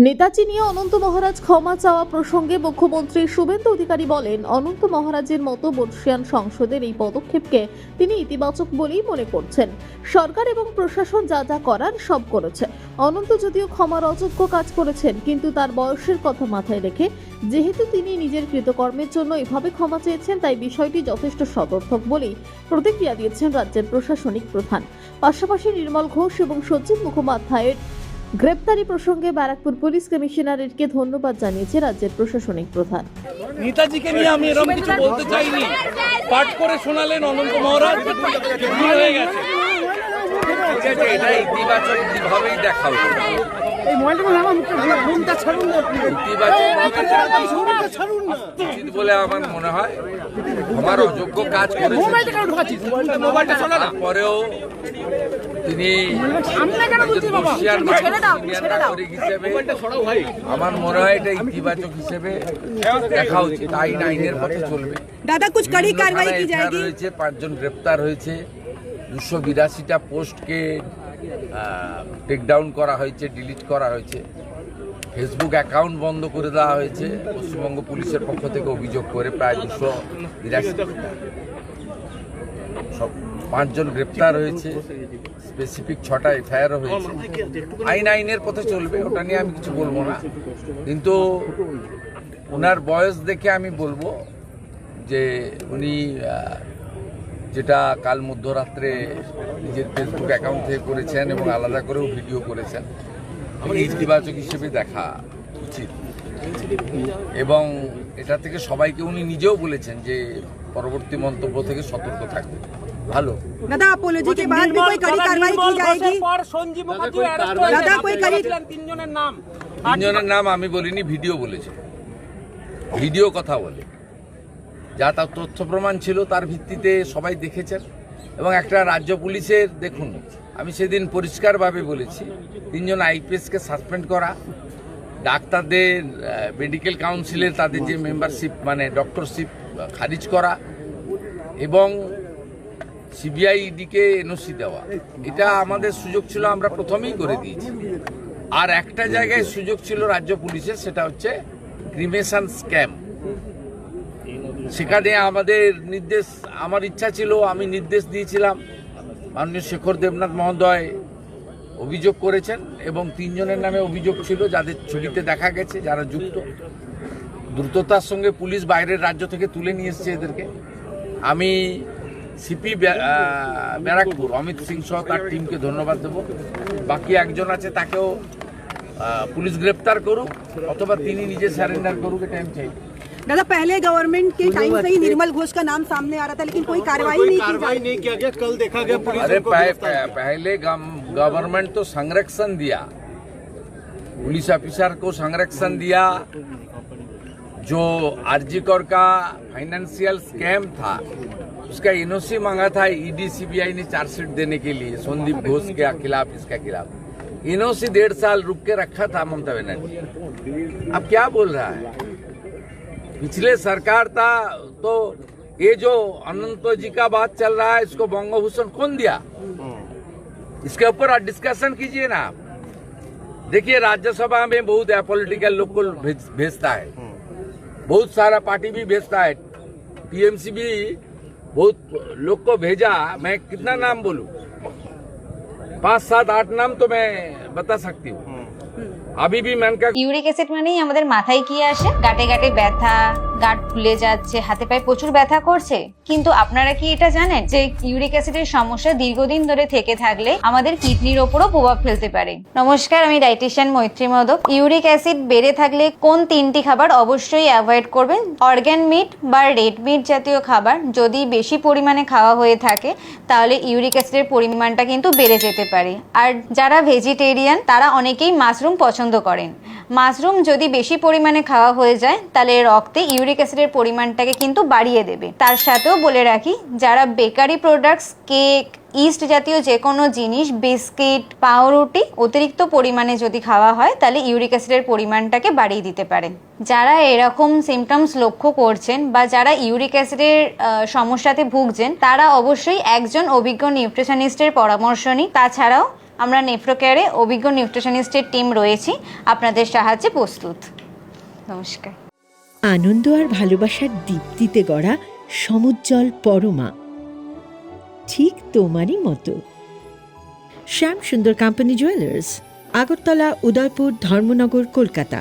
নেতাজি নিয়ে অনন্ত মহারাজ ক্ষমা চাওয়া প্রসঙ্গে মুখ্যমন্ত্রী শুভেন্দু অধিকারী বলেন, অনন্ত মহারাজের মতো বর্ষিয়ান সংসদের এই পদক্ষেপকে তিনি ইতিবাচক বলেই মনে করছেন। সরকার এবং প্রশাসন যা যা করার সব করেছে। অনন্ত যদিও ক্ষমার অযোগ্য কাজ করেছেন, কিন্তু তার বয়সের কথা মাথায় রেখে যেহেতু তিনি নিজের কৃতকর্মের জন্য এভাবে ক্ষমা চেয়েছেন, তাই বিষয়টি যথেষ্ট সদর্থক বলেই প্রতিক্রিয়া দিয়েছেন রাজ্যের প্রশাসনিক প্রধান। পাশাপাশি নির্মল ঘোষ এবং সচিব মুখোপাধ্যায়ের গ্রেপ্তারি প্রসঙ্গে ব্যারাকপুর পুলিশ কমিশনারেটকে ধন্যবাদ জানিয়েছে রাজ্যের প্রশাসনিক প্রধান। নেতাজিকে নিয়ে আমি এরকম কিছু বলতে চাইনি, পাঠ করে শোনালেন অনন্ত মহারাজ, হয়ে গেছে। এটা ইতিবাচক ভাবেই দেখা উচিত। বলে আমার মনে হয় আমার অযোগ্য কাজ করেছেন, তারপরেও তিনি আমার মনে হয় এটা ইতিবাচক হিসেবে দেখা উচিত। আইনের পথে চলবে। দাদা কুছ কড়ি কারবাই কি যায়গি। 5 জন গ্রেপ্তার হয়েছে, 282টা পোস্টকে টেক ডাউন করা হয়েছে, ডিলিট করা হয়েছে, ফেসবুক অ্যাকাউন্ট বন্ধ করে দেওয়া হয়েছে পশ্চিমবঙ্গ পুলিশের পক্ষ থেকে অভিযোগ করে। প্রায় 282 সব 5 জন গ্রেপ্তার হয়েছে, স্পেসিফিক 6টা এফআইআরও হয়েছে। আইনের পথে চলবে, ওটা নিয়ে আমি কিছু বলবো না। কিন্তু ওনার বয়স দেখে আমি বলবো যে উনি যেটা কাল মধ্যরাত্রে নিজের ফেসবুক অ্যাকাউন্ট থেকে করেছেন এবং আলাদা করেও ভিডিও করেছেন, ইতিবাচক হিসেবে দেখা উচিত। এবং এটা থেকে সবাইকে উনি নিজেও বলেছেন যে পরবর্তী মন্তব্য থেকে সতর্ক থাকবে। ভালো দাদা अपोलॉजी के बाद भी कोई कड़ी कार्रवाई की जाएगी। दादा कोई कड़ी তিনজনের নাম আমি বলিনি, ভিডিও বলেছে। ভিডিও কথা বলে যা তার তথ্য প্রমাণ ছিল তার ভিত্তিতে সবাই দেখেছেন। এবং একটা রাজ্য পুলিশের দেখুন, আমি সেদিন পরিষ্কারভাবে বলেছি, 3 জন আইপিএসকে সাসপেন্ড করা, ডাক্তারদের মেডিকেল কাউন্সিলের তাদের যে মেম্বারশিপ মানে ডক্টরশিপ খারিজ করা এবং সিবিআই ইডিকে এনওসি দেওয়া, এটা আমাদের সুযোগ ছিল, আমরা প্রথমেই করে দিয়েছি। আর একটা জায়গায় সুযোগ ছিল রাজ্য পুলিশের, সেটা হচ্ছে ক্রিমেশন স্ক্যাম। সেখানে আমাদের নির্দেশ, আমার ইচ্ছা ছিল, আমি নির্দেশ দিয়েছিলাম, মাননীয় শেখর দেবনাথ মহোদয় অভিযোগ করেছেন এবং 3 জনের নামে অভিযোগ ছিল যাদের ছবিতে দেখা গেছে যারা যুক্ত। দ্রুততার সঙ্গে পুলিশ বাইরের রাজ্য থেকে তুলে নিয়ে এসছে এদেরকে। আমি সিপি ব্যারাকপুর অমিত সিং সহ তার টিমকে ধন্যবাদ দেবো। বাকি একজন আছে, তাকেও পুলিশ গ্রেপ্তার করুক অথবা তিনি নিজে সারেন্ডার করুক, এটা আমি চাই। दादा पहले गवर्नमेंट के टाइम से ही निर्मल घोष का नाम सामने आ रहा था, लेकिन कोई कार्रवाई नहीं किया गया। कल देखा गया पुलिस। अरे पहले गवर्नमेंट तो संरक्षण दिया, पुलिस ऑफिसर को संरक्षण दिया। जो आरजी कौर का फाइनेंशियल स्कैम था उसका एनओसी मांगा था ईडी सीबीआई ने चार्जशीट देने के लिए संदीप घोष के खिलाफ, इसका खिलाफ एनओसी 1.5 साल रुक के रखा था ममता बनर्जी। अब क्या बोल रहा है? पिछले सरकार था तो ये जो अनंत जी का बात चल रहा है, इसको बंगभूषण कौन दिया? इसके ऊपर डिस्कशन कीजिए ना आप। देखिए राज्यसभा में बहुत अपॉलिटिकल लोग को भेजता है, बहुत सारा पार्टी भी भेजता है, टीएमसी भी बहुत लोग को भेजा। मैं कितना नाम बोलूं? 5, 7, 8 नाम तो मैं बता सकती हूँ। अभी भी मैंने कहा ইউরিক অ্যাসিড মানেই আমাদের মাথায় কি আসে? গাটে গাটে ব্যথা, গাঁট ফুলে যাচ্ছে, হাতে পায়ে প্রচুর ব্যথা করছে। কিন্তু আপনারা কি এটা জানেন যে ইউরিক অ্যাসিডের সমস্যা দীর্ঘদিন ধরে থেকে থাকলে আমাদের কিডনির ওপরও প্রভাব ফেলতে পারে? নমস্কার, আমি ডায়েটিশিয়ান মৈত্রী মোদক। ইউরিক অ্যাসিড বেড়ে থাকলে কোন 3টি খাবার অবশ্যই অ্যাভয়েড করবেন? অর্গান মিট বা রেড মিট জাতীয় খাবার যদি বেশি পরিমাণে খাওয়া হয়ে থাকে তাহলে ইউরিক অ্যাসিডের পরিমাণটা কিন্তু বেড়ে যেতে পারে। আর যারা ভেজিটেরিয়ান তারা অনেকেই মাশরুম পছন্দ করেন। মাশরুম যদি বেশি পরিমাণে খাওয়া হয়ে যায় তাহলে রক্তে ইউরিক অ্যাসিডের পরিমাণটাকে কিন্তু বাড়িয়ে দেবে। তার সাথেও বলে রাখি, যারা বেকারি প্রোডাক্টস, কেক, ইস্ট জাতীয় যে কোনো জিনিস, বিস্কিট, পাউরুটি অতিরিক্ত পরিমাণে যদি খাওয়া হয় তাহলে ইউরিক অ্যাসিডের পরিমাণটাকে বাড়িয়ে দিতে পারে। যারা এরকম সিমটমস লক্ষ্য করছেন বা যারা ইউরিক অ্যাসিডের সমস্যাতে ভুগছেন তারা অবশ্যই একজন অভিজ্ঞ নিউট্রিশনিস্টের পরামর্শ নিন। তাছাড়াও আমরা নেফ্রোকেয়ারে অভিজ্ঞ নিউট্রিশনিস্টের টিম রয়েছি আপনাদের সাহায্যে প্রস্তুত। নমস্কার। আনন্দ আর ভালোবাসার দীপ্তিতে গড়া সমুজ্জ্বল পরমা, ঠিক তোমারই মতো। শ্যাম সুন্দর কোম্পানি জুয়েলার্স, আগরতলা, উদয়পুর, ধর্মনগর, কলকাতা।